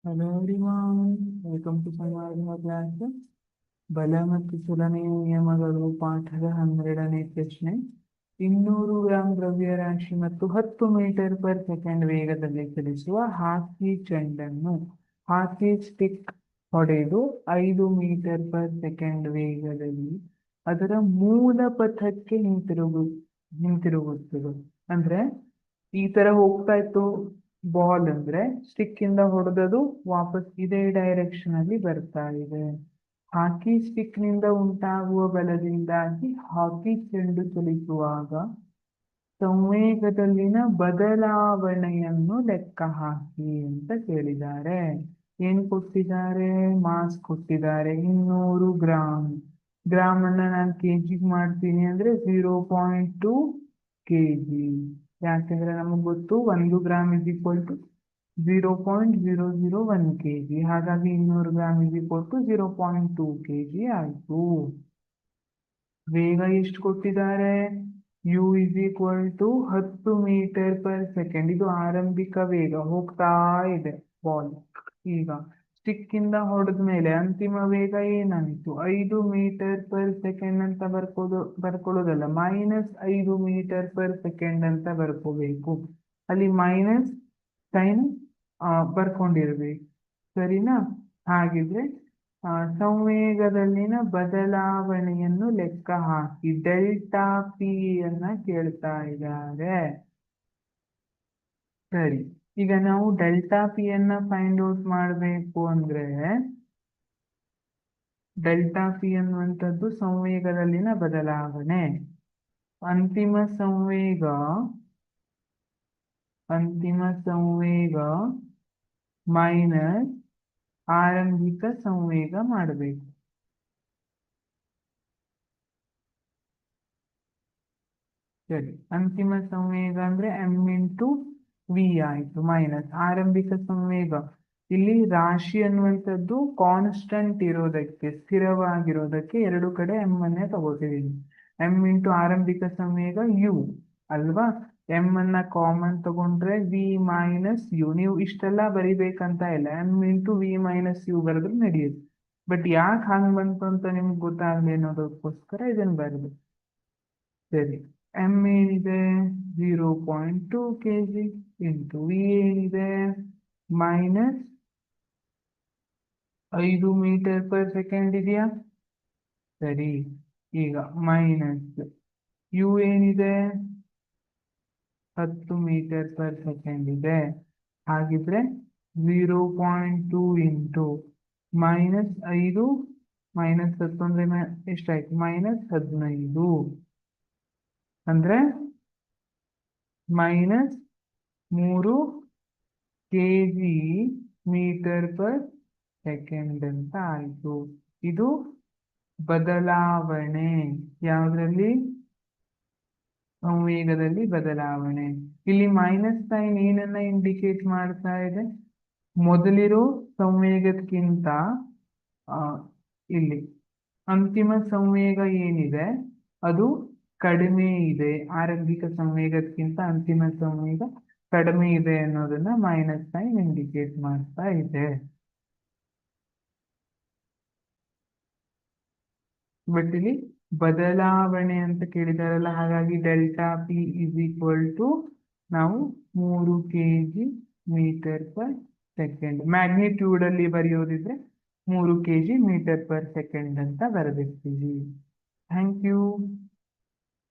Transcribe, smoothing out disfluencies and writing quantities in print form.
Hello everyone, welcome to ಸಂವಾದ class. ಬಲ ಮತ್ತು ಚಲನೆಯ ನಿಯಮಗಳು ಪಾಠದ 12ನೇ ಪ್ರಶ್ನೆ. 200 ಗ್ರಾಂ ದ್ರವ್ಯರಾಶಿ ಮತ್ತು 10 ಮೀಟರ್ ಪರ್ ಸೆಕೆಂಡ್ ವೇಗದಲ್ಲಿ ಚಲಿಸುವ ಹಾಕಿ ಚೆಂಡನ್ನು ಹಾಕಿ ಸ್ಟಿಕ್ ಹೊಡೆದು 5 ಮೀಟರ್ ಪರ್ ಸೆಕೆಂಡ್ ವೇಗದಲ್ಲಿ ಅದರ ಮೂಲ ಪಥಕ್ಕೆ ಹಿಂತಿರುಗುತ್ತದೆ. ಅಂದ್ರೆ ಈ ತರ ಹೋಗ್ತಾ ಇತ್ತು ಬಾಲ್, ಅಂದ್ರೆ ಸ್ಟಿಕ್ ಇಂದ ಹೊಡೆದದು ವಾಪಸ್ ಇದೇ ಡೈರೆಕ್ಷನ್ ಅಲ್ಲಿ ಬರ್ತಾ ಇದೆ. ಹಾಕಿ ಸ್ಟಿಕ್ ನಿಂದ ಉಂಟಾಗುವ ಬಲದಿಂದಾಗಿ ಹಾಕಿ ಚೆಂಡು ಚಲಿಸುವಾಗ ಸಂವೇಗದಲ್ಲಿನ ಬದಲಾವಣೆಯನ್ನು ಲೆಕ್ಕ ಹಾಕಿ ಅಂತ ಕೇಳಿದ್ದಾರೆ. ಏನ್ ಕೊಟ್ಟಿದ್ದಾರೆ? ಮಾಸ್ ಕೊಟ್ಟಿದ್ದಾರೆ 200 ಗ್ರಾಮ್. ಗ್ರಾಮ್ ಅನ್ನ ನಾನು ಕೆಜಿ ಮಾಡ್ತೀನಿ ಅಂದ್ರೆ 0.2 kg. ಯಾಕೆಂದ್ರೆ ನಮಗೆ ಗೊತ್ತು 1 gram is equal to 0.001 kg. ಹಾಗಾಗಿ 200 gram is equal to 0.2 kg ಆಯ್ತು. ವೇಗ ಎಷ್ಟು ಕೊಟ್ಟಿದ್ದಾರೆ? U is equal to 10 metre per second. ಇದು ಆರಂಭಿಕ ವೇಗ, ಹೋಗ್ತಾ ಇದೆ ಬಾಲ್. ಈಗ ಸ್ಟಿಕ್ ಇಂದ ಹೊಡೆದ ಮೇಲೆ ಅಂತಿಮ ವೇಗ ಏನಾಯ್ತು? 5 ಮೀಟರ್ ಪರ್ ಸೆಕೆಂಡ್ ಅಂತ ಬರ್ಕೊಳ್ಳೋದಲ್ಲ, -5 ಮೀಟರ್ ಪರ್ ಸೆಕೆಂಡ್ ಅಂತ ಬರ್ಕೋಬೇಕು. ಅಲ್ಲಿ ಮೈನಸ್ ಸೈನ್ ಬರ್ಕೊಂಡಿರ್ಬೇಕು, ಸರಿನಾ? ಹಾಗಿದ್ರೆ ಸಂವೇಗದಲ್ಲಿನ ಬದಲಾವಣೆಯನ್ನು ಲೆಕ್ಕ ಹಾಕಿ ಡೆಲ್ಟಾ ಪಿ ಅನ್ನ ಕೇಳ್ತಾ ಇದ್ದಾರೆ. ಸರಿ, ಈಗ ನಾವು ಡೆಲ್ಟಾ ಪಿ ಅನ್ನ ಫೈಂಡ್ ಔಟ್ ಮಾಡಬೇಕು ಅಂದ್ರೆ ಡೆಲ್ಟಾ ಪಿ ಅನ್ನುವಂಥದ್ದು ಸಂವೇಗದಲ್ಲಿನ ಬದಲಾವಣೆ. ಅಂತಿಮ ಸಂವೇಗ ಮೈನಸ್ ಆರಂಭಿಕ ಸಂವೇಗ ಮಾಡಬೇಕು. ಸರಿ, ಅಂತಿಮ ಸಂವೇಗ ಅಂದ್ರೆ m ಇಂಟು ವಿ ಆಯ್ತು, ಮೈನಸ್ ಆರಂಭಿಕ ಸಂವೇಗ. ಇಲ್ಲಿ ರಾಶಿ ಅನ್ನುವಂಥದ್ದು ಕಾನ್ಸ್ಟಂಟ್ ಇರೋದಕ್ಕೆ, ಸ್ಥಿರವಾಗಿರೋದಕ್ಕೆ ಎರಡು ಕಡೆ m ಅನ್ನೇ ತಗೋತಿದ್ದೀನಿ. m ಇಂಟು ಆರಂಭಿಕ ಸಂವೇಗ ಯು ಅಲ್ವಾ? m ಅನ್ನ ಕಾಮನ್ ತಗೊಂಡ್ರೆ ವಿ ಮೈನಸ್ ಯು. ನೀವು ಇಷ್ಟೆಲ್ಲ ಬರಿಬೇಕಂತ ಇಲ್ಲ, m into v minus u ಬರೆದ್ರು ನಡೆಯುತ್ತೆ. ಬಟ್ ಯಾಕೆ ಹಂಗ್ ಬಂತು ಅಂತ ನಿಮ್ಗೆ ಗೊತ್ತಾಗ್ಲಿ ಅನ್ನೋದಕ್ಕೋಸ್ಕರ ಇದನ್ನು ಬರೆದು. ಸರಿ, m ಏನಿದೆ 0.2 kg ಇಂಟು ವಿ ಏನಿದೆ ಮೈನಸ್ 5 ಮೀಟರ್ ಪರ್ ಸೆಕೆಂಡ್ ಇದೆಯಾ? ಸರಿ, ಈಗ ಮೈನಸ್ ಯು ಏನಿದೆ 10 ಮೀಟರ್ ಪರ್ ಸೆಕೆಂಡ್ ಇದೆ. ಹಾಗಿದ್ರೆ 0.2 ಇಂಟು -5 -10 ಅಂದ್ರೆ ಎಷ್ಟಾಯ್ತು? -15 ಅಂದ್ರೆ -3 kg ಮೀಟರ್ ಪರ್ ಸೆಕೆಂಡ್ ಅಂತ ಆಯ್ತು. ಇದು ಬದಲಾವಣೆ. ಯಾವುದ್ರಲ್ಲಿ? ಸಂವೇಗದಲ್ಲಿ ಬದಲಾವಣೆ. ಇಲ್ಲಿ ಮೈನಸ್ ಸೈನ್ ಏನನ್ನ ಇಂಡಿಕೇಟ್ ಮಾಡ್ತಾ ಇದೆ? ಮೊದಲಿರೋ ಸಂವೇಗಕ್ಕಿಂತ ಇಲ್ಲಿ ಅಂತಿಮ ಸಂವೇಗ ಏನಿದೆ ಅದು ಕಡಿಮೆ ಇದೆ. ಆರಂಭಿಕ ಸಂವೇಗಕ್ಕಿಂತ ಅಂತಿಮ ಸಂವೇಗ ಕಡಿಮೆ ಇದೆ ಅನ್ನೋದನ್ನ ಮೈನಸ್ ಸೈನ್ ಇಂಡಿಕೇಟ್ ಮಾಡ್ತಾ ಇದೆ. ಬಟ್ ಇಲ್ಲಿ ಬದಲಾವಣೆ ಅಂತ ಕೇಳಿದಾರಲ್ಲ, ಹಾಗಾಗಿ delta p is equal to ನಾವು 3 kg metre per second. Magnitude ಅಲ್ಲಿ ಬರೆಯೋದಿದ್ರೆ 3 kg ಮೀಟರ್ ಪರ್ ಸೆಕೆಂಡ್ ಅಂತ ಬರೆದಿರ್ತೀವಿ. Thank you.